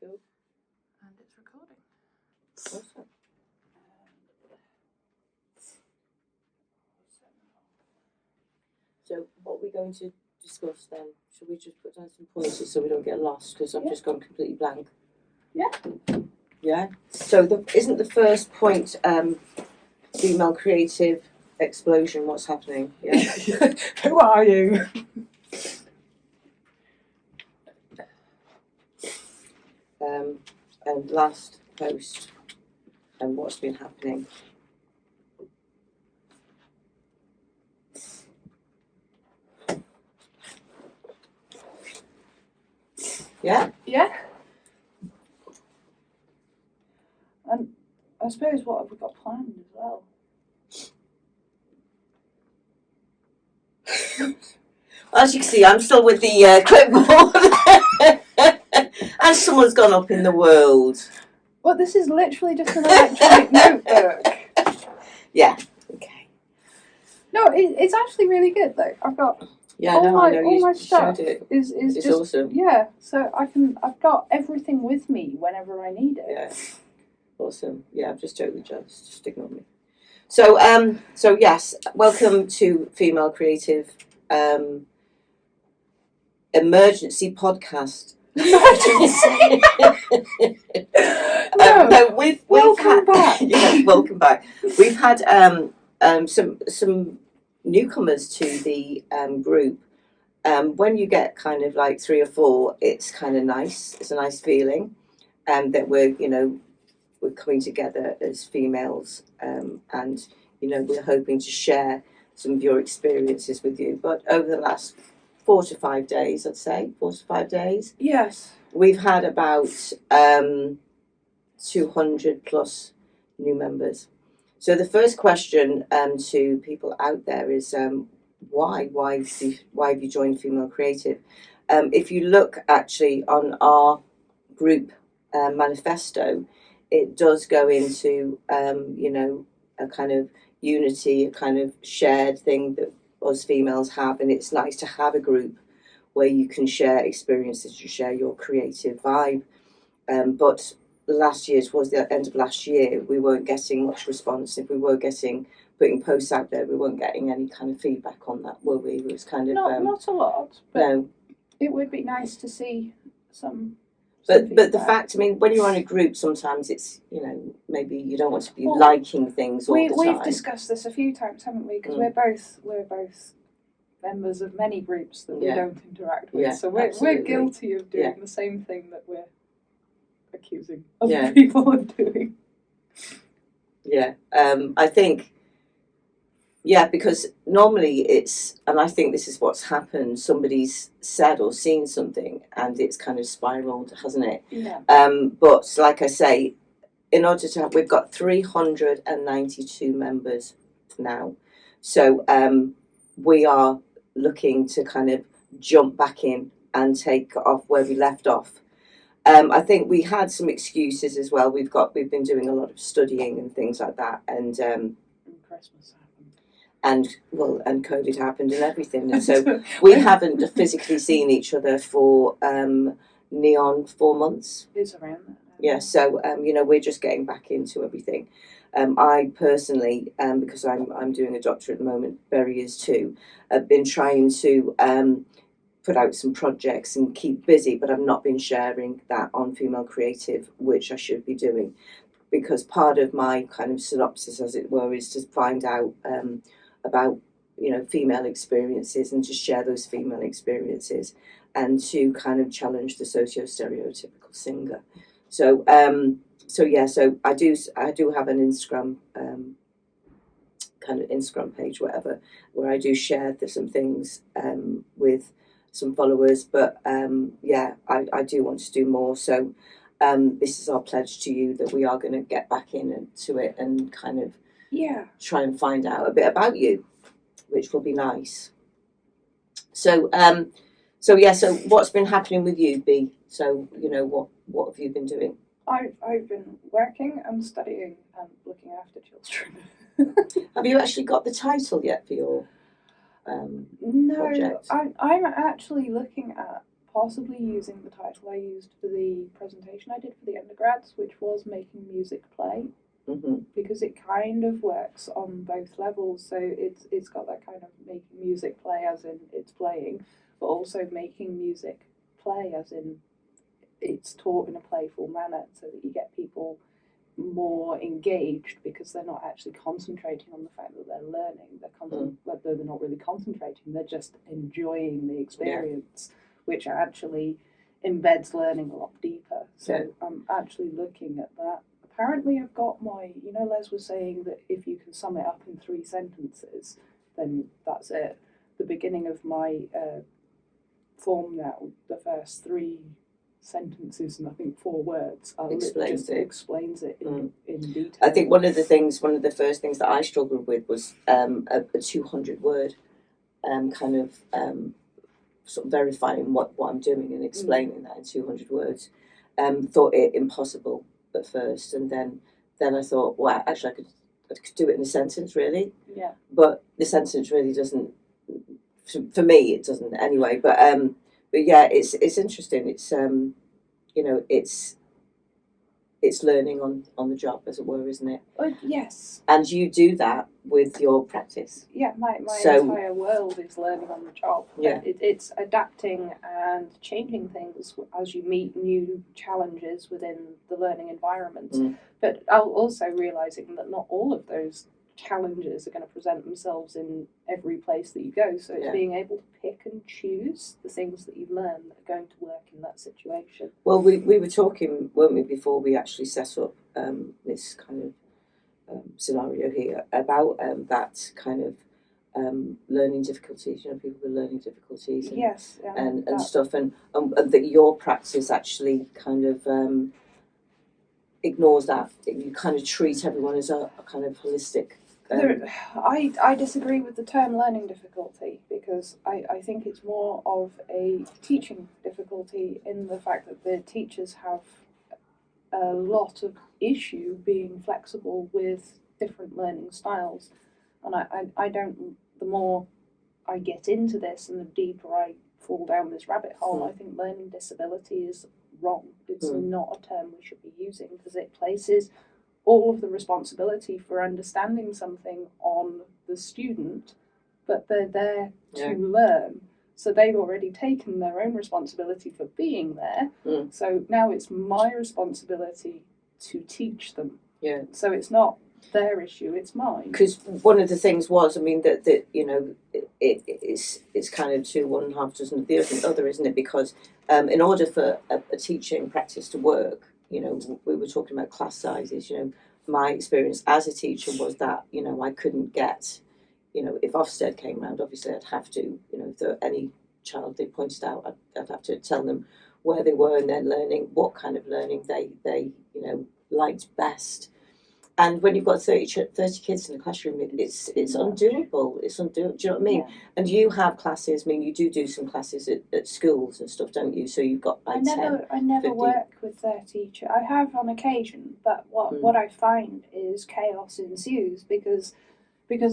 Cool. And it's recording. Awesome. So what we're going to discuss then, should we just put down some pointers so we don't get lost, because I've just gone completely blank. Yeah. Yeah. So isn't the first point female creative explosion, what's happening? Yeah. Who are you? And last post and what's been happening. Yeah? Yeah. And I suppose what have we got planned as well? As you can see, I'm still with the clipboard. And someone's gone up in the world. Well, this is literally just an electronic notebook. Yeah. Okay. No, it's actually really good though. I've got Yeah, all no, my I know all you my stuff showed it. is It's just awesome. Yeah, so I've got everything with me whenever I need it. Yeah. Awesome. Yeah, I'm just totally jealous. Just ignore me. So so yes, welcome to Female Creative Emergency Podcast. Emergency. No, welcome back. Yeah, welcome back. We've had some newcomers to the group. When you get kind of like 3 or 4, it's kind of nice. It's a nice feeling, that we're coming together as females, and we're hoping to share some of your experiences with you. But over the last 4 to 5 days, I'd say 4 to 5 days, Yes, we've had about 200 plus new members. So the first question to people out there is why have you joined Female Creative? If you look actually on our group manifesto, it does go into a kind of unity, a kind of shared thing that us females have, and it's nice to have a group where you can share experiences, you share your creative vibe. But last year, towards the end of last year, we weren't getting much response. If we were putting posts out there, we weren't getting any kind of feedback on that, were we? It was kind of not a lot, but no. It would be nice to see some. But the fact, I mean, when you're on a group, sometimes it's maybe you don't want to be liking things all the time. We've discussed this a few times, haven't we? Because we're both members of many groups that we don't interact with. Yeah, so we're guilty of doing the same thing that we're accusing other people of doing. Yeah, I think. Yeah, because normally and I think this is what's happened, somebody's said or seen something and it's kind of spiraled, hasn't it? Yeah. But like I say, in order to we've got 392 members now. So we are looking to kind of jump back in and take off where we left off. I think we had some excuses as well. We've been doing a lot of studying and things like that, and Christmas happened. And COVID happened and everything, and so we haven't physically seen each other for neon 4 months. It's around that. Yeah, so we're just getting back into everything. I personally, because I'm doing a doctorate at the moment, Berry is too, have been trying to put out some projects and keep busy, but I've not been sharing that on Female Creative, which I should be doing, because part of my kind of synopsis, as it were, is to find out about female experiences and to share those female experiences and to kind of challenge the socio-stereotypical singer. So so I do have an Instagram kind of Instagram page, whatever, where I do share some things with some followers, but I do want to do more. So this is our pledge to you that we are going to get back into it and kind of try and find out a bit about you, which will be nice. So so what's been happening with you, B? So what have you been doing? I've been working and studying and looking after children. Have you actually got the title yet for your project? No, I'm actually looking at possibly using the title I used for the presentation I did for the undergrads, which was making music play, because it kind of works on both levels. So it's got that kind of making music play as in it's playing, but also making music play as in it's taught in a playful manner, so that you get people more engaged because they're not actually concentrating on the fact that they're learning. They're not really concentrating, they're just enjoying the experience, which actually embeds learning a lot deeper. So I'm actually looking at that. Apparently I've got my, Les was saying that if you can sum it up in 3 sentences, then that's it. The beginning of my form now, the first 3 sentences and I think 4 words explains it in detail. I think one of the first things that I struggled with was a 200 word kind of sort of verifying what I'm doing and explaining that in 200 words. Thought it impossible at first, and then I thought, well, actually I could do it in a sentence, really. Yeah. But the sentence really doesn't, for me, it doesn't anyway. But yeah, it's interesting. It's it's learning on the job, as it were, isn't it? Yes. And you do that with your practice. Yeah, my entire world is learning on the job. Yeah. It's adapting and changing things as you meet new challenges within the learning environment. But also realising that not all of those challenges are going to present themselves in every place that you go. So it's being able to pick and choose the things that you've learned that are going to work in that situation. Well, we were talking, weren't we, before we actually set up this kind of scenario here about that kind of learning difficulties. People with learning difficulties. And, yes. And stuff, and that your practice actually kind of ignores that. You kind of treat everyone as a kind of holistic. I disagree with the term learning difficulty, because I think it's more of a teaching difficulty, in the fact that the teachers have a lot of issue being flexible with different learning styles. And I don't, the more I get into this and the deeper I fall down this rabbit hole, I think learning disability is wrong. It's not a term we should be using, because it places all of the responsibility for understanding something on the student, but they're there to learn. So they've already taken their own responsibility for being there. So now it's my responsibility to teach them. Yeah. So it's not their issue, it's mine. Because one of the things was, that it's kind of 2 1/2 dozen of the other, isn't it? Because in order for a teaching practice to work, we were talking about class sizes. My experience as a teacher was that I couldn't get, if Ofsted came round, obviously I'd have to, if there were any child they pointed out, I'd have to tell them where they were in their learning, what kind of learning they liked best. And when you've got 30 kids in a classroom, it's undoable. It's undoable. Do you know what I mean? Yeah. And you have classes. You do some classes at schools and stuff, don't you? So you've got I never work with 30. I have on occasion, but what I find is chaos ensues because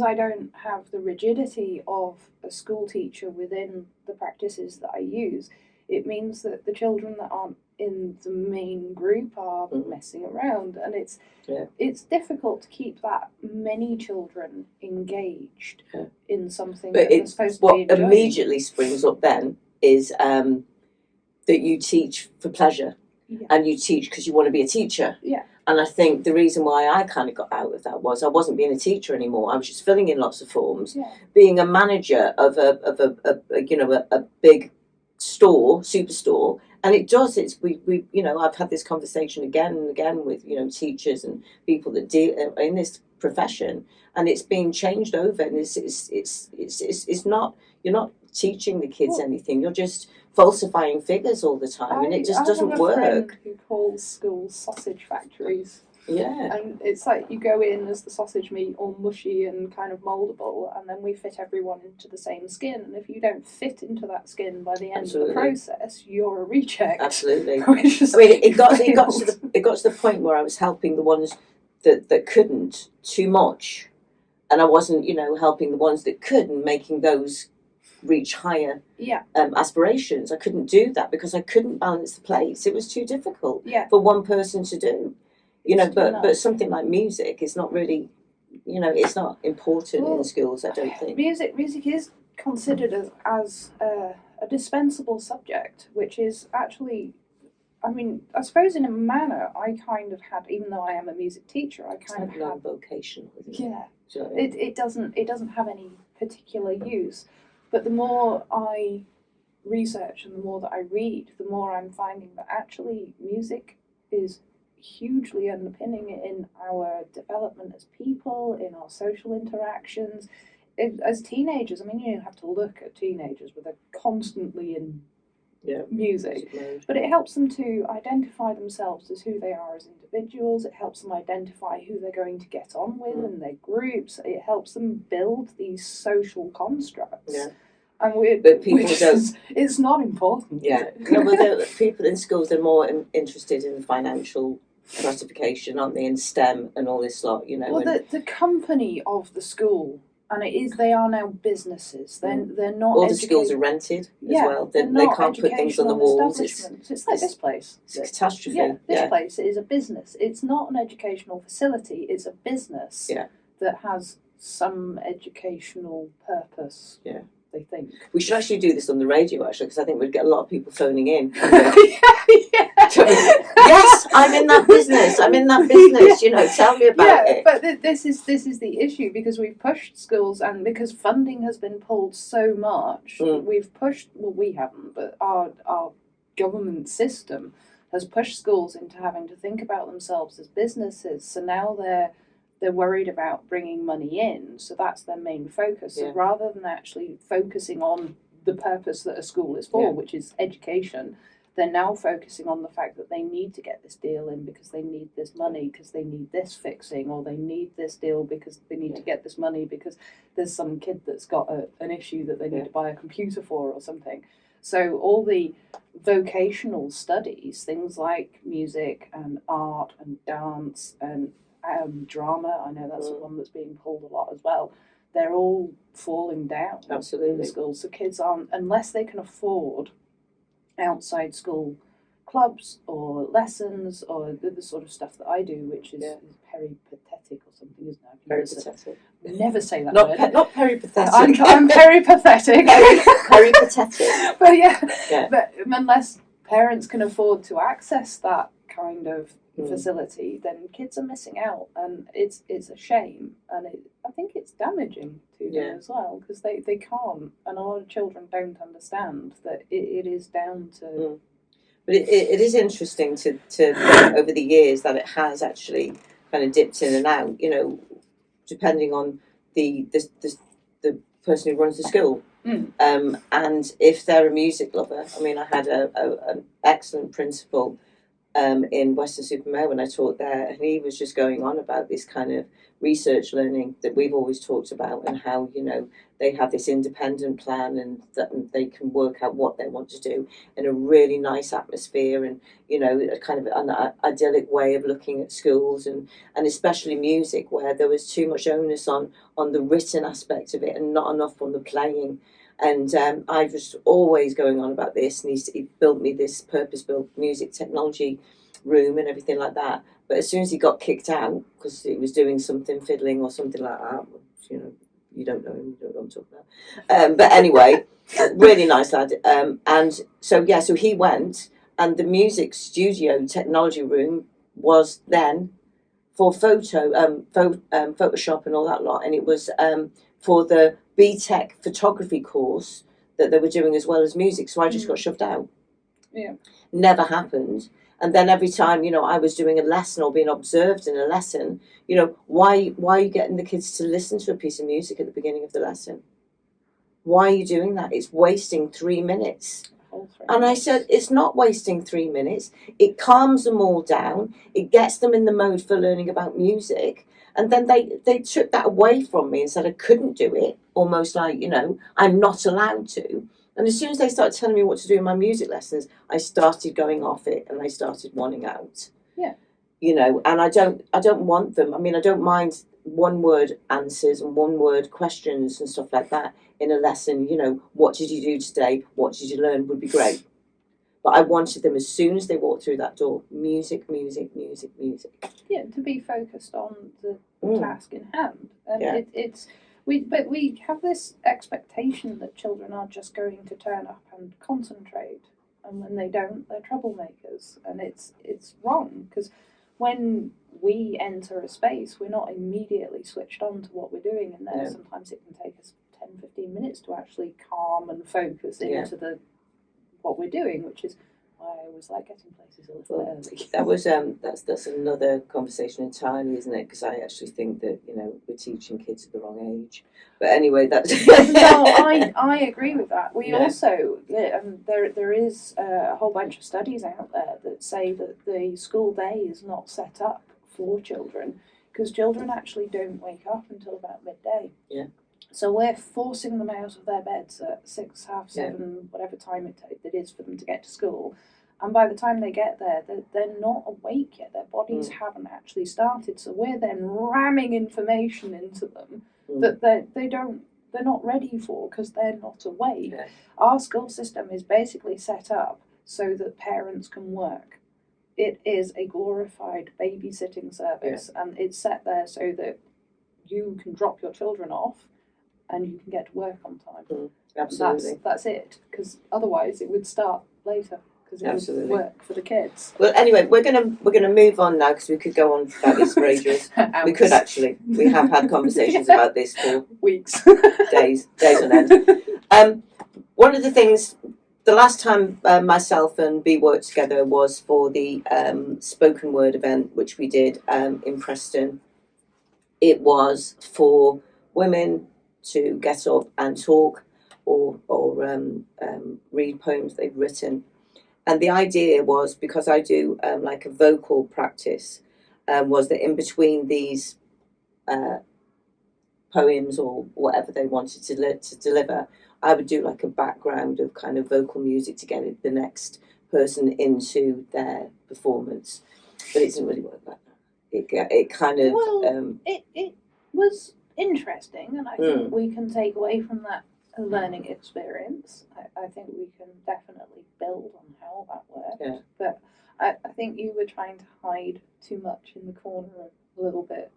I don't have the rigidity of a school teacher within the practices that I use. It means that the children that aren't in the main group are messing around, and it's difficult to keep that many children engaged in something that they're supposed to be enjoying. What immediately springs up then is that you teach for pleasure, and you teach because you want to be a teacher. Yeah. And I think the reason why I kind of got out of that was I wasn't being a teacher anymore. I was just filling in lots of forms, being a manager of a big store, superstore. And it does. We I've had this conversation again and again with teachers and people that deal in this profession, and it's being changed over. And it's not, you're not teaching the kids anything. You're just falsifying figures all the time, and it just doesn't work. I have a friend who calls schools sausage factories. Yeah. And it's like you go in as the sausage meat, all mushy and kind of mouldable, and then we fit everyone into the same skin. And if you don't fit into that skin by the end of the process, you're a reject. Absolutely. It got to the point where I was helping the ones that couldn't too much, and I wasn't, helping the ones that could, and making those reach higher Yeah. aspirations. I couldn't do that because I couldn't balance the plates. It was too difficult Yeah. for one person to do. You know, It's too but much. something like music is not really, you know, it's not important in Well, schools, I don't think. Music is considered as a dispensable subject, which is actually, I mean, I suppose in a manner, I kind of had, even though I am a music teacher, I It's kind like of had, non-vocational, isn't it? yeah. Do you know what I mean? It doesn't have any particular use, but the more I research and the more that I read, the more I'm finding that actually music is hugely underpinning in our development as people, in our social interactions. As teenagers, I mean, you have to look at teenagers where they're constantly in music, but it helps them to identify themselves as who they are as individuals. It helps them identify who they're going to get on with in their groups. It helps them build these social constructs. Yeah. And but people don't. It's not important. Yeah. Is it? No, but people in schools are more interested in financial gratification, aren't they? In STEM and all this lot, you know. Well, the company of the school, and they are now businesses. They're not. All the schools are rented as well. They can't put things on the walls. It's like this place. It's a catastrophe. Yeah, this place is a business. It's not an educational facility. It's a business that has some educational purpose. Yeah. They think. We should actually do this on the radio, actually, because I think we'd get a lot of people phoning in. Yes, I'm in that business. I'm in that business. You know, tell me about it. But this is the issue, because we've pushed schools, and because funding has been pulled so much, we've pushed. Well, we haven't, but our government system has pushed schools into having to think about themselves as businesses. So now they're worried about bringing money in, so that's their main focus. So rather than actually focusing on the purpose that a school is for, which is education, they're now focusing on the fact that they need to get this deal in because they need this money, because they need this fixing, or they need this deal because they need to get this money because there's some kid that's got an issue that they need to buy a computer for or something. So all the vocational studies, things like music and art and dance and drama, I know that's the one that's being pulled a lot as well, they're all falling down in the schools. So kids aren't, unless they can afford outside school clubs or lessons or the sort of stuff that I do, which is peripatetic or something, isn't it? Peripatetic. Never say that word. Not peripatetic. I'm peripatetic. Peripatetic. But but unless parents can afford to access that kind of facility, then kids are missing out, and it's a shame, and I think it's damaging to them as well, because they can't, and a lot of children don't understand that it is down to. But it is interesting to over the years that it has actually kind of dipped in and out, you know, depending on the person who runs the school. And if they're a music lover, I mean, I had an excellent principal in Weston-super-Mare when I taught there, and he was just going on about this kind of research learning that we've always talked about, and how, you know, they have this independent plan and that they can work out what they want to do in a really nice atmosphere, and, you know, a kind of an idyllic way of looking at schools, and especially music, where there was too much onus on the written aspect of it and not enough on the playing. And I was always going on about this, and he built me this purpose-built music technology room and everything like that. But as soon as he got kicked out, because he was doing something, fiddling or something like that, you know, you don't know him, you don't know what I'm talking about. But anyway, really nice lad. And so he went, and the music studio technology room was then for Photoshop and all that lot, and it was for the BTEC photography course that they were doing as well as music. So I just got shoved out. Yeah. Never happened. And then every time, you know, I was doing a lesson or being observed in a lesson, you know, why are you getting the kids to listen to a piece of music at the beginning of the lesson? Why are you doing that? It's wasting 3 minutes. And I said, it's not wasting 3 minutes. It calms them all down. It gets them in the mode for learning about music. And then they took that away from me and said I couldn't do it, almost like, you know, I'm not allowed to. And as soon as they started telling me what to do in my music lessons, I started going off it, and I started wanting out. Yeah. You know, and I don't want them. I mean, I don't mind one-word answers and one-word questions and stuff like that in a lesson. What did you do today? What did you learn? Would be great. But I wanted them, as soon as they walked through that door, music, music, music, music. Yeah, to be focused on the task in hand. And Yeah. But we have this expectation that children are just going to turn up and concentrate, and when they don't, they're troublemakers, and it's wrong, because when we enter a space, we're not immediately switched on to what we're doing in there. Yeah. Sometimes it can take us 10-15 minutes to actually calm and focus into what we're doing, which is why I always like getting places a little early. That was that's another conversation entirely, isn't it? Because I actually think that we're teaching kids at the wrong age. But anyway, that's No, I agree with that. We also there is a whole bunch of studies out there that say that the school day is not set up for children, because children actually don't wake up until about midday. Yeah. So we're forcing them out of their beds at 6, half 7, whatever time it is for them to get to school. And by the time they get there, they're not awake yet. Their bodies haven't actually started. So we're then ramming information into them that they're not ready for, because they're not awake. Yeah. Our school system is basically set up so that parents can work. It is a glorified babysitting service, and it's set there so that you can drop your children off and you can get to work on time. Absolutely. That's it, because otherwise it would start later, because it would work for the kids. Well, anyway, we're gonna move on now, because we could go on about this for ages. We could actually. We have had conversations about this for weeks, days on end. One of the things, the last time myself and Bea worked together was for the spoken word event, which we did in Preston. It was for women to get up and talk or read poems they've written. And the idea was, because I do like a vocal practice, was that in between these poems or whatever they wanted to deliver, I would do like a background of kind of vocal music to get the next person into their performance. But it didn't really work like that. It kind of... it was interesting, and I think we can take away from that a learning experience. I think we can definitely build on how that worked. Yeah. But I think you were trying to hide too much in the corner a little bit.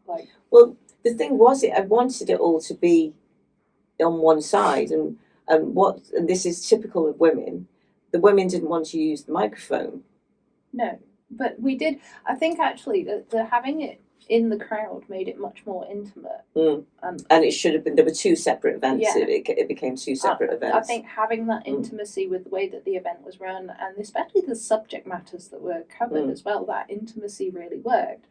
Well, the thing was, I wanted it all to be on one side, and this is typical of women. The women didn't want to use the microphone. No, but we did. I think actually the having it in the crowd made it much more intimate. And it should have been. There were two separate events. Yeah. It became two separate events. I think having that intimacy with the way that the event was run, and especially the subject matters that were covered as well, that intimacy really worked.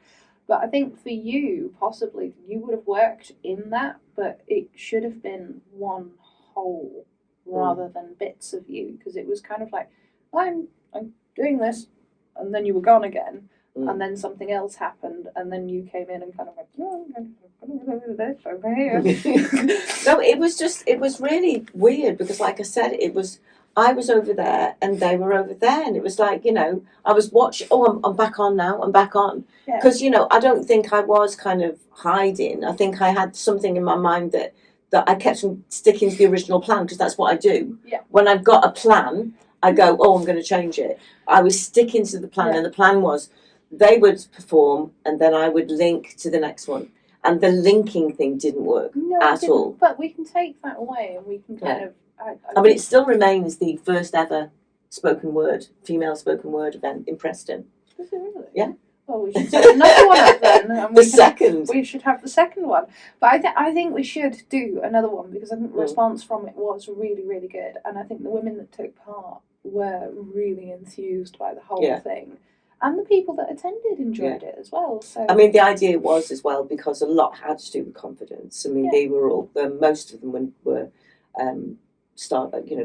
But I think for you, possibly, you would have worked in that, but it should have been one whole rather than bits of you, because it was kind of like, I'm doing this, and then you were gone again. And then something else happened, and then you came in and kind of went, over here. No, it was really weird, because like I said, I was over there and they were over there, and it was like, I was watching, I'm back on now, I'm back on. Because, I don't think I was kind of hiding. I think I had something in my mind that I kept sticking to the original plan, because that's what I do. Yeah. When I've got a plan, I go, I'm going to change it. I was sticking to the plan, and the plan was, they would perform, and then I would link to the next one. And the linking thing didn't work at all. But we can take that away, and we can kind of... I mean, it still remains the first ever female spoken word event in Preston. Is it really? Yeah. Well, we should set another one up then. And we should have the second one. But I think we should do another one, because I think the response from it was really, really good. And I think the women that took part were really enthused by the whole thing. And the people that attended enjoyed it as well. So I mean, the idea was as well, because a lot had to do with confidence. I mean, they were all, most of them were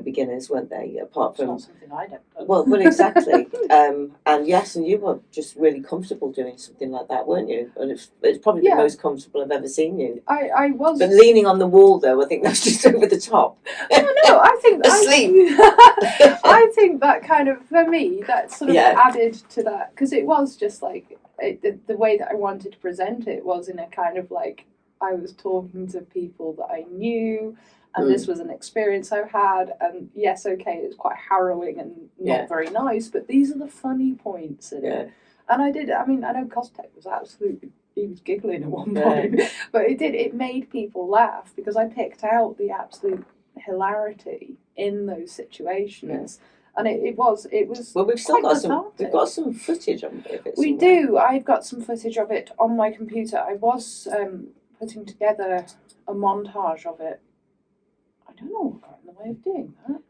beginners, weren't they? Apart from... It's not something I don't do. Well, exactly. And yes, and you were just really comfortable doing something like that, weren't you? And it's probably the most comfortable I've ever seen you. I was. But leaning on the wall, though, I think that's just over the top. No, I think... Asleep. I think that kind of, for me, that sort of added to that, because it was just like, the way that I wanted to present it was in a kind of like I was talking to people that I knew, and this was an experience I've had. And yes, okay, it's quite harrowing and not very nice, but these are the funny points in it. And I know Kostek was absolutely, he was giggling at one point, but it made people laugh because I picked out the absolute hilarity in those situations. And it was. Well, we've still got some footage of it. We do. I've got some footage of it on my computer. I was putting together a montage of it. I don't know what got in the way of doing that.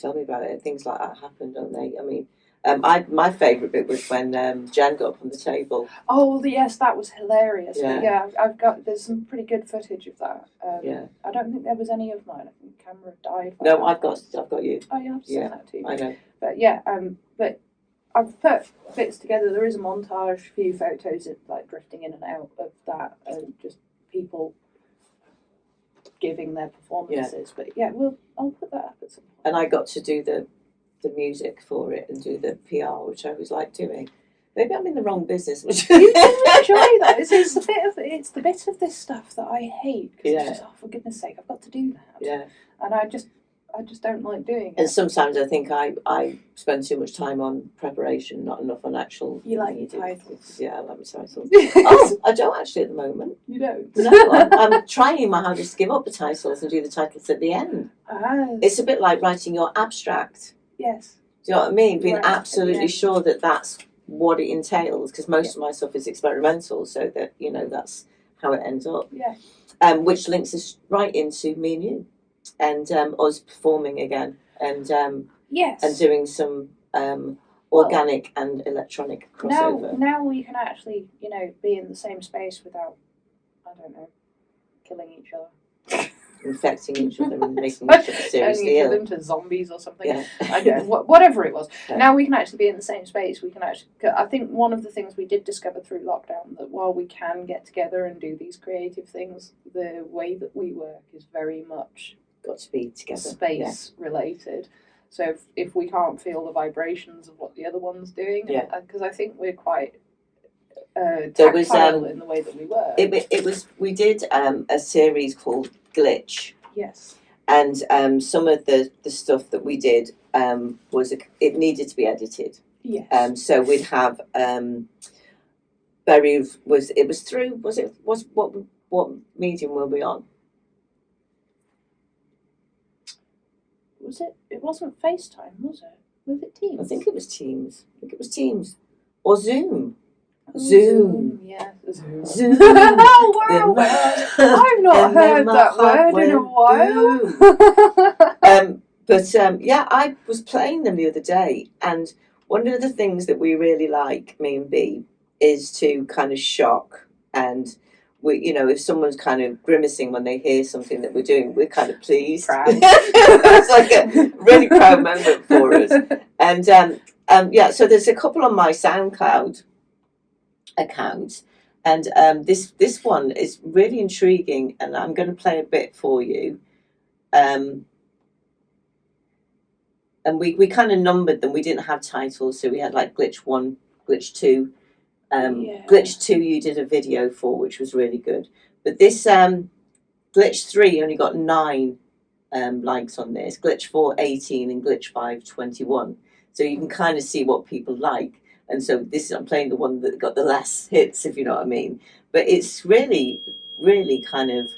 Tell me about it. Things like that happen, don't they? I mean, my favourite bit was when Jen got up on the table. Oh yes, that was hilarious. Yeah, there's some pretty good footage of that. I don't think there was any of mine. I think the camera died. No, I've got you. Oh yeah, I've seen that too. I know. But yeah, but I've put bits together. There is a montage, a few photos of like drifting in and out of that, and just people giving their performances. But yeah, I'll put that up at some point. And I got to do the music for it and do the PR, which I always like doing. Maybe I'm in the wrong business. You do enjoy that. It's the bit of this stuff that I hate. Because it's just, oh, for goodness sake, I've got to do that. Yeah. And I just don't like doing it. And sometimes I think I spend too much time on preparation, not enough on actual. You like your titles. Yeah, I like my titles. Oh, I don't actually at the moment. You don't? No, I'm trying my hardest to give up the titles and do the titles at the end. It's a bit like writing your abstract. Yes. Do you know what I mean? Being absolutely sure that that's what it entails, because most of my stuff is experimental, so that, that's how it ends up. Yeah. Which links us right into me and you, and us performing again, and yes, and doing some organic and electronic crossover. Now we can actually, be in the same space without, I don't know, killing each other. Infecting each other and making each other seriously ill. Them to zombies or something. Yeah. I don't know, whatever it was. Yeah. Now we can actually be in the same space. We can actually. I think one of the things we did discover through lockdown, that while we can get together and do these creative things, the way that we work is very much got to be together, space related. So if we can't feel the vibrations of what the other one's doing, because I think we're quite tactile in the way that we work. We did a series called Glitch. Yes. And some of the stuff that we did it needed to be edited. Yes. So we'd have what medium were we on? Was it? It wasn't FaceTime, was it? Was it Teams? I think it was Teams. Or Zoom. Zoom. Yeah. Zoom. Oh wow! I've not heard that word in a while. But I was playing them the other day, and one of the things that we really like, me and B, is to kind of shock, and we, if someone's kind of grimacing when they hear something that we're doing, we're kind of pleased. Proud. It's like a really proud moment for us. And so there's a couple on my SoundCloud account, and this one is really intriguing, and I'm going to play a bit for you. And we kind of numbered them. We didn't have titles, so we had like Glitch 1, Glitch 2. Glitch 2 you did a video for, which was really good. But this Glitch 3 only got 9 likes on this. Glitch 4, 18, and Glitch 5, 21. So you can kind of see what people like. And so I'm playing the one that got the less hits, if you know what I mean. But it's really, really kind of...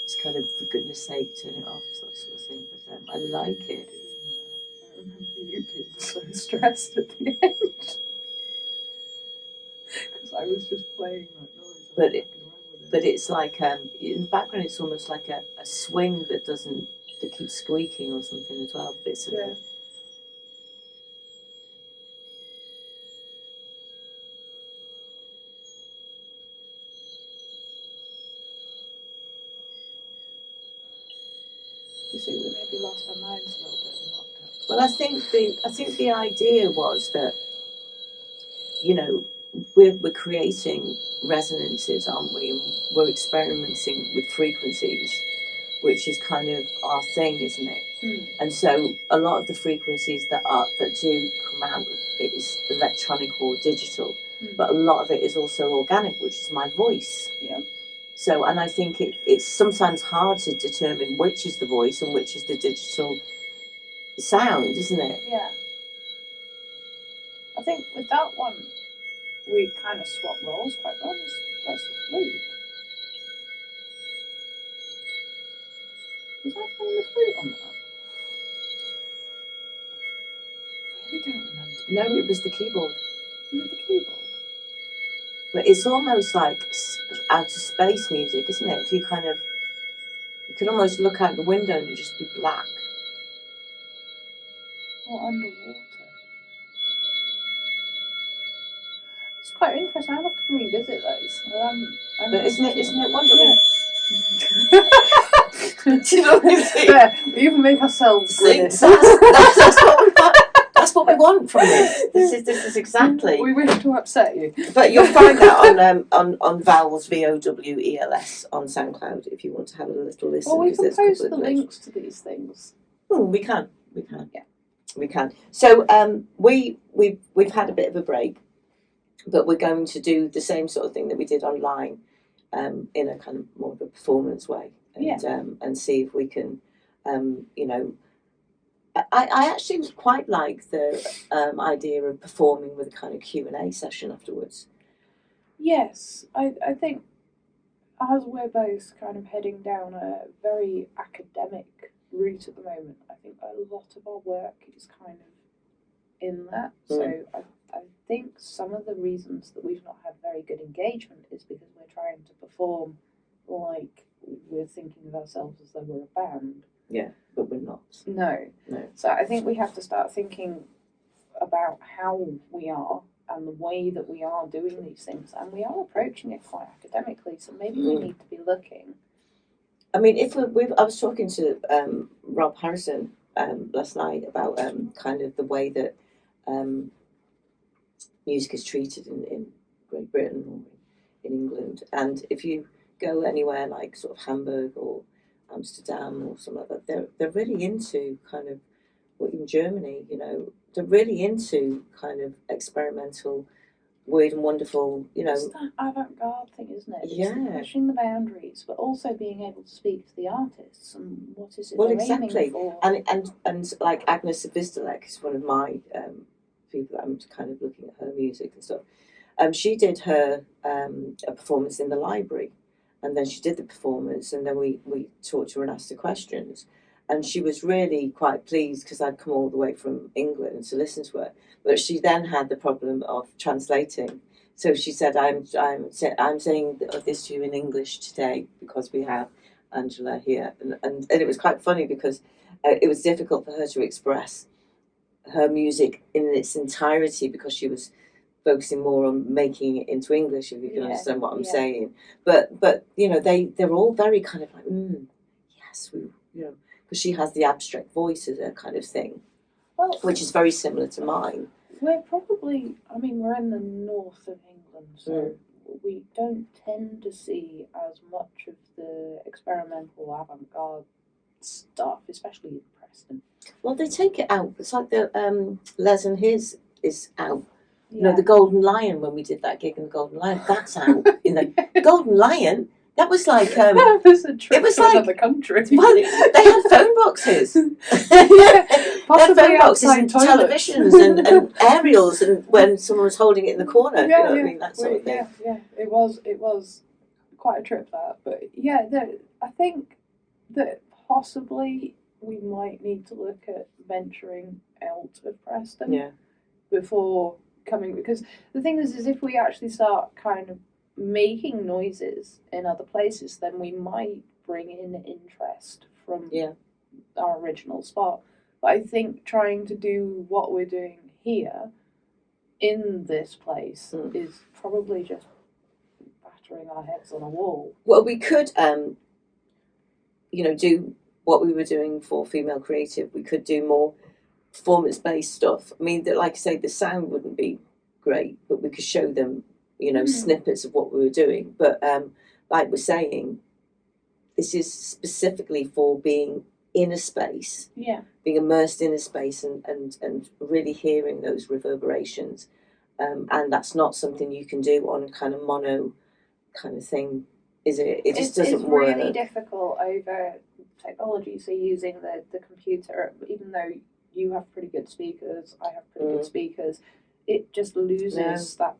It's kind of, for goodness sake, turn it off, that sort of thing. But I like it. I remember you being so stressed at the end. Because I was just playing that noise. But it's like, in the background it's almost like a swing that keeps squeaking or something as well. Bits of it. You see, we maybe lost our minds a little bit in lockdown. Well, I think the idea was that, we're creating resonances, aren't we? And we're experimenting with frequencies. which is kind of our thing, isn't it? Mm. And so a lot of the frequencies that do come out is electronic or digital, but a lot of it is also organic, which is my voice. Yeah. So, and I think it's sometimes hard to determine which is the voice and which is the digital sound, isn't it? Yeah. I think with that one, we kind of swap roles quite well. That's the flute. Was I playing the flute on that? I really don't remember. No, it was the keyboard. Was it the keyboard? But it's almost like outer space music, isn't it? If you can almost look out the window and it'd just be black. Or underwater. It's quite interesting. I'll have to revisit those. But isn't it wonderful? Yeah. Do you know what I mean? Yeah, we even make ourselves That's grin. what we want. That's what we want from you. This is exactly. We wish to upset you. But you'll find that on Vowels, VOWELS on SoundCloud if you want to have a little listen. Well, we can post the of links to these things. We can. Yeah. We can. So we've had a bit of a break, but we're going to do the same sort of thing that we did online, in a kind of more of a performance way, and see if we can, I actually quite like the idea of performing with a kind of Q&A session afterwards. Yes, I think as we're both kind of heading down a very academic route at the moment, I think a lot of our work is kind of in that. So I think some of the reasons that we've not had very good engagement is because we're trying to perform like we're thinking of ourselves as though we're a band. Yeah, but we're not. No. So I think we have to start thinking about how we are and the way that we are doing these things, and we are approaching it quite academically. So maybe we need to be looking. I mean, I was talking to Rob Harrison last night about kind of the way that music is treated in Great Britain or in England, and if you go anywhere like sort of Hamburg or Amsterdam or something like that, they're really into kind of, or in Germany, they're really into kind of experimental, weird and wonderful, It's that avant-garde thing, isn't it? Yeah. It's pushing the boundaries, but also being able to speak to the artists and what is it Well, they're exactly. aiming for. And like Agnes Vistalek is one of my people that I'm kind of looking at her music and stuff. She did her a performance in the library, and then she did the performance, and then we talked to her and asked her questions, and she was really quite pleased because I'd come all the way from England to listen to her. But she then had the problem of translating. So she said, I'm saying this to you in English today because we have Angela here. And it was quite funny because it was difficult for her to express her music in its entirety because she was focusing more on making it into English, if you can understand what I'm saying. But they're all very kind of like, yes, because she has the abstract voice as a kind of thing, which is very similar to mine. We're probably, we're in the north of England, so we don't tend to see as much of the experimental avant-garde stuff, especially in Preston. Well, they take it out. It's like the Les and His is out. Yeah. The Golden Lion, when we did that gig in the Golden Lion, that's out. Golden Lion, that was like it was a trip to another country. Well, they had phone boxes. Possibly phone boxes and toilets. televisions and aerials, and when someone was holding it in the corner, that sort of thing. Yeah, it was quite a trip, that. But I think that possibly we might need to look at venturing out of Preston before coming, because the thing is if we actually start kind of making noises in other places, then we might bring in interest from our original spot. But I think trying to do what we're doing here in this place is probably just battering our heads on a wall. Well, we could do what we were doing for Female Creative. We could do more performance-based stuff. I mean, like I say, the sound wouldn't be great, but we could show them, snippets of what we were doing. But like we're saying, this is specifically for being in a space, being immersed in a space, and really hearing those reverberations. And that's not something you can do on kind of mono kind of thing, is it? It just doesn't work. It's really difficult over technology. So using the computer, even though you have pretty good speakers, I have pretty good speakers, it just loses that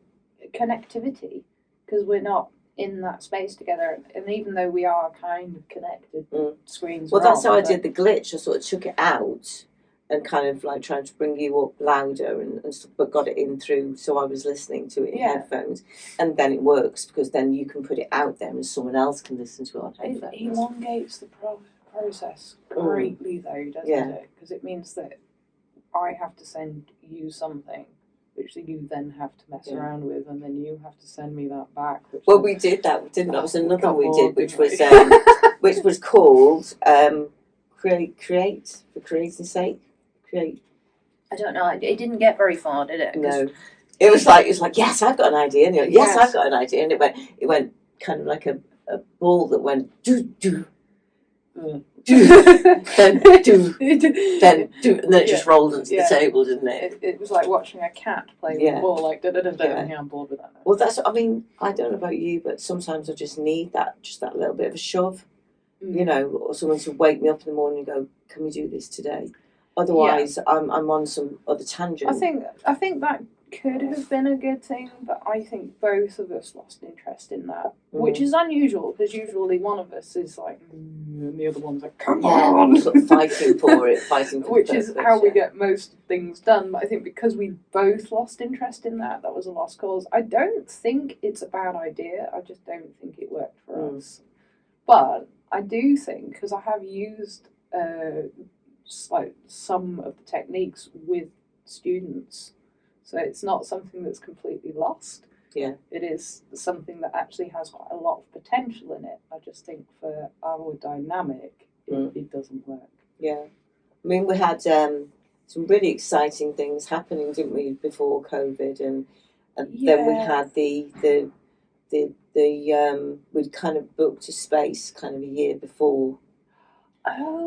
connectivity because we're not in that space together. And even though we are kind of connected, screens. Well, that's how I did the glitch. I sort of took it out and kind of like trying to bring you up louder and stuff, but got it in through, so I was listening to it in headphones, and then it works because then you can put it out there and someone else can listen to it on headphones. It elongates the process greatly, though, doesn't it? Because it means that I have to send you something, which you then have to mess around with, and then you have to send me that back. Well, we did that, didn't we? That was another one we did, which was called Create for Creating Sake. Create. I don't know. It didn't get very far, did it? No. It was like yes, I've got an idea. And like, yes, I've got an idea. And it went kind of like a ball that went do do. Then do, then do, and then it just rolled onto the table, didn't it? It was like watching a cat play with the ball, like da da da da. Yeah, I'm bored with that now. Well, I mean, I don't know about you, but sometimes I just need that little bit of a shove, you know, or someone to wake me up in the morning and go, "Can we do this today?" Otherwise, I'm on some other tangent. I think that could have been a good thing, but I think both of us lost interest in that, which is unusual because usually one of us is like, and the other one's like, come on, sort of fighting for it, which is how we get most things done. But I think because we both lost interest in that was a lost cause. I don't think it's a bad idea. I just don't think it worked for us. But I do think, because I have used like some of the techniques with students, so it's not something that's completely lost. Yeah, it is something that actually has quite a lot of potential in it. I just think for our dynamic, it doesn't work. Yeah, I mean, we had some really exciting things happening, didn't we, before COVID, and then we had the we'd kind of booked a space kind of a year before.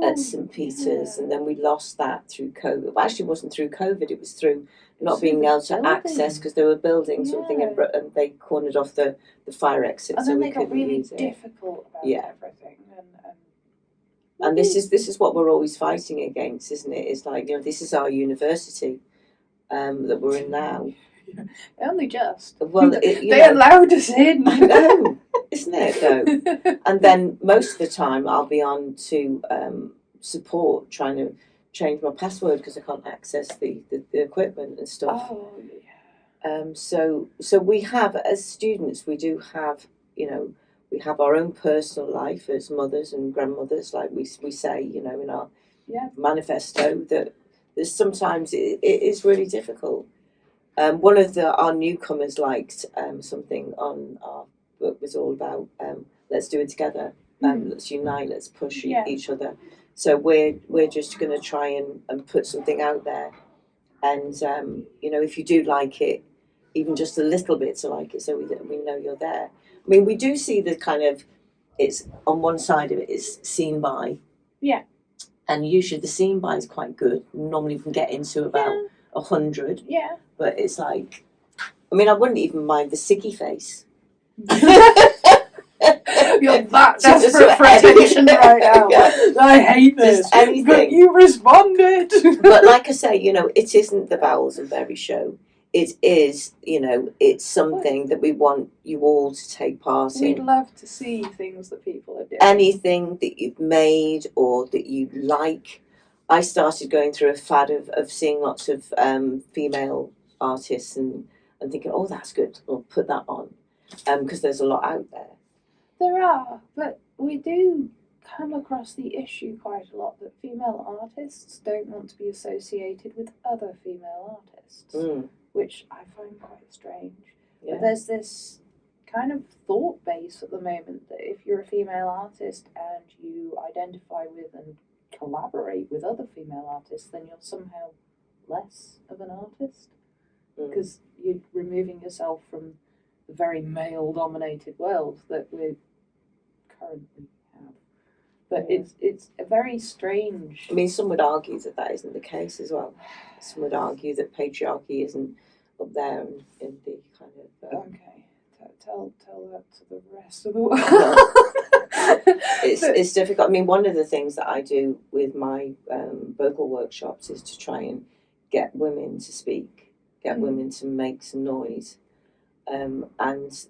At St Peter's, and then we lost that through COVID. Well, actually, it wasn't through COVID, it was through not being able to access because they were building something and they cornered off the fire exit. And then they got really difficult about everything. And this is what we're always fighting against, isn't it? It's like, you know, this is our university that we're in now. Only just. Well, they allowed us in. I know, isn't it though? And then most of the time I'll be on to support, trying to change my password because I can't access the equipment and stuff. Oh yeah. So we have, as students, we do have, you know, we have our own personal life as mothers and grandmothers, like we say, you know, in our manifesto, that there's sometimes it is really difficult. One of our newcomers liked something on our book was all about let's do it together, let's unite, let's push each other. So we're just going to try and put something out there, and you know, if you do like it, even just a little bit to like it, so we know you're there. I mean, we do see the kind of, it's on one side of it is seen by, and usually the seen by is quite good. Normally we can get into about 100. Yeah. But it's like, I mean, I wouldn't even mind the Siggy face. You're that desperate for attention right now. I hate this. Anything. But you responded. But like I say, you know, it isn't the Bowels and Berry show. It is, you know, it's something that we want you all to take part in. We'd love to see things that people are doing. Anything that you've made or that you like. I started going through a fad of seeing lots of female artists and thinking, oh, that's good, I'll put that on, because there's a lot out there. There are, but we do come across the issue quite a lot that female artists don't want to be associated with other female artists, which I find quite strange. Yeah. But there's this kind of thought base at the moment that if you're a female artist and you identify with and collaborate with other female artists, then you're somehow less of an artist because you're removing yourself from the very male-dominated world that we currently have. But it's a very strange. I mean, some would argue that isn't the case as well. Some would argue that patriarchy isn't up there in the kind of. Okay, tell that to the rest of the world. It's difficult. I mean, one of the things that I do with my vocal workshops is to try and get women to speak, get women to make some noise, and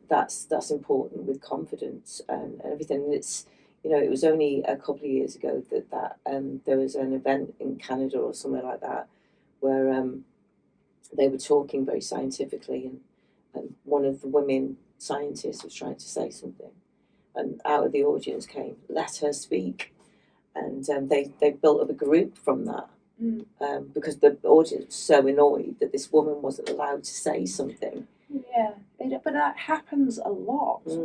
that's important with confidence and everything. And it's, it was only a couple of years ago that there was an event in Canada or somewhere like that where they were talking very scientifically, and one of the women scientists was trying to say something, and out of the audience came, "Let her speak," and they built up a group from that because the audience was so annoyed that this woman wasn't allowed to say something. Yeah, but that happens a lot. You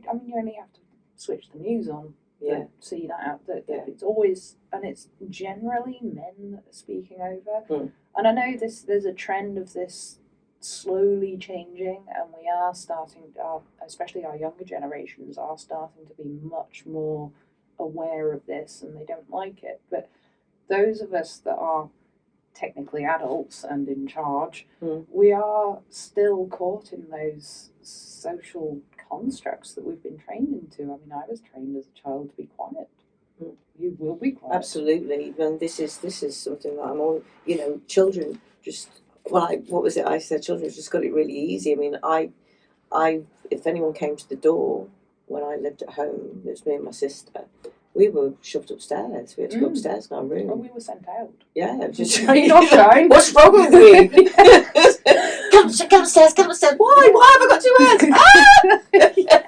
only have to switch the news on to see that it's always, and it's generally men that are speaking over. And I know there's a trend of this slowly changing, and we are starting, especially our younger generations are starting to be much more aware of this, and they don't like it. But those of us that are technically adults and in charge, we are still caught in those social constructs that we've been trained into. I mean, I was trained as a child to be quiet. You will be quiet. Absolutely. And this is something that I'm all, children just, what was it I said? Children just got it really easy. I mean, I if anyone came to the door when I lived at home, it was me and my sister, we were shoved upstairs. We had to go upstairs in our room. Well, we were sent out. Yeah, just what's wrong with you? Come upstairs. Why have I got 2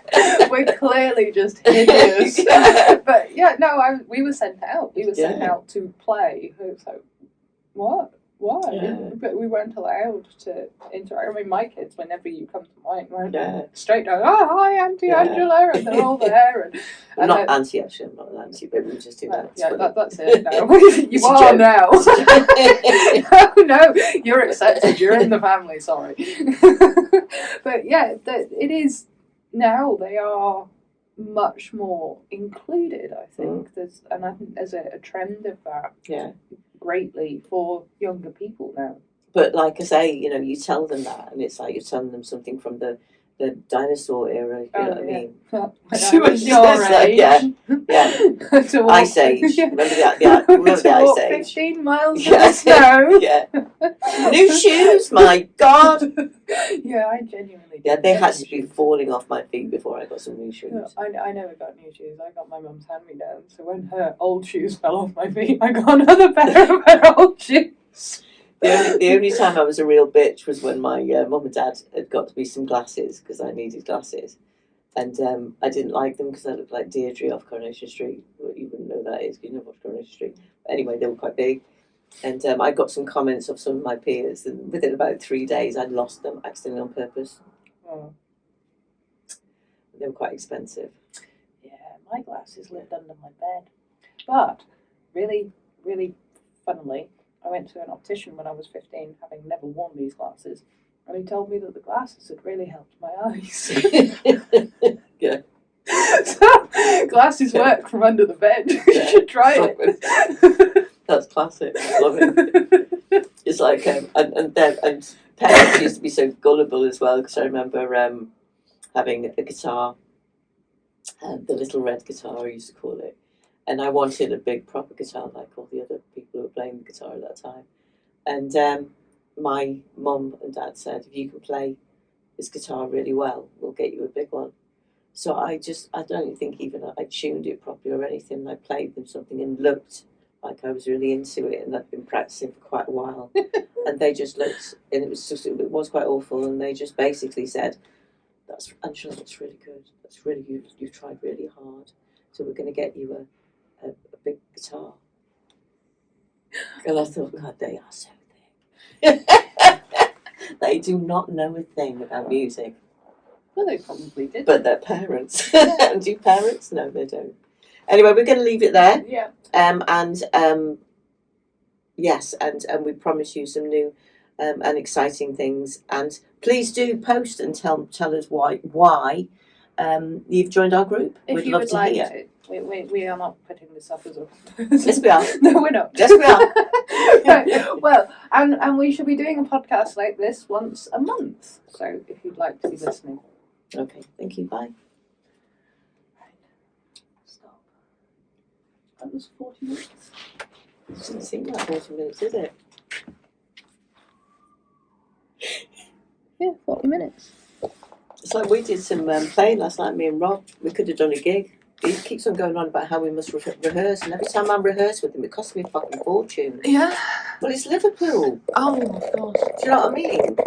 hands? We're clearly just hideous. But we were sent out. We were sent out to play. So, what? Why? Yeah. But we weren't allowed to interact. I mean, my kids, whenever you come to mine, went straight down, "Oh, hi, Auntie Angela," and they're all there. And not Auntie, actually, I'm not an Auntie, but we just do that. That's it now. You are now. No, you're accepted. You're in the family, sorry. But it is, now they are much more included, I think. And I think there's a trend of that. Yeah. Greatly for younger people now. But like I say, you tell them that, and it's like you're telling them something from the dinosaur era. You know what I mean? When I was your age. Yeah. Ice Age. Remember that? Remember the Ice Age? 15 miles in the snow. Yeah. New shoes, my God. Yeah, I genuinely did. Yeah, they had to be falling off my feet before I got some new shoes. No, I never got new shoes. I got my mum's hand-me-downs. So when her old shoes fell off my feet, I got another pair of her old shoes. The only time I was a real bitch was when my mum and dad had got me some glasses because I needed glasses. And I didn't like them because I looked like Deirdre off Coronation Street. Well, you wouldn't know that is because you never watched Coronation Street. But anyway, they were quite big. And I got some comments of some of my peers, and within about 3 days I'd lost them accidentally on purpose. Oh. They were quite expensive. Yeah, my glasses lived under my bed. But really, really funnily, I went to an optician when I was 15, having never worn these glasses, and he told me that the glasses had really helped my eyes. Yeah. So, glasses work from under the bed. You should try it. That's classic. Love it. It's like and parents used to be so gullible as well, because I remember having a guitar, the little red guitar I used to call it, and I wanted a big proper guitar like all the other people who were playing the guitar at that time, and my mum and dad said, if you can play this guitar really well, we'll get you a big one. So I don't think even I tuned it properly or anything. I played them something and looked like I was really into it, and I'd been practicing for quite a while. And they just looked, and it was quite awful, and they just basically said, "That's Angela, that's really good. That's really good. You've tried really hard. So we're going to get you a big guitar." And I thought, God, they are so thick. They do not know a thing about music. Well, they probably did. But they're parents. Do parents? No, they don't. Anyway, we're going to leave it there. Yeah. Yes, and we promise you some new and exciting things. And please do post and tell us why you've joined our group. If We'd you love would to like hear. to. We are not putting this up as a. Yes, we are. No, we're not. Yes, we are. Right. Well, and we should be doing a podcast like this once a month. So if you'd like to be listening. Okay, thank you. Bye. Stop. That was 40 minutes. It doesn't seem like 40 minutes, is it? Yeah, 40 minutes. It's like we did some playing last night, me and Rob. We could have done a gig. He keeps on going on about how we must rehearse, and every time I rehearse with him, it costs me a fucking fortune. Yeah. Well, it's Liverpool. Oh, of course. Do you know what I mean?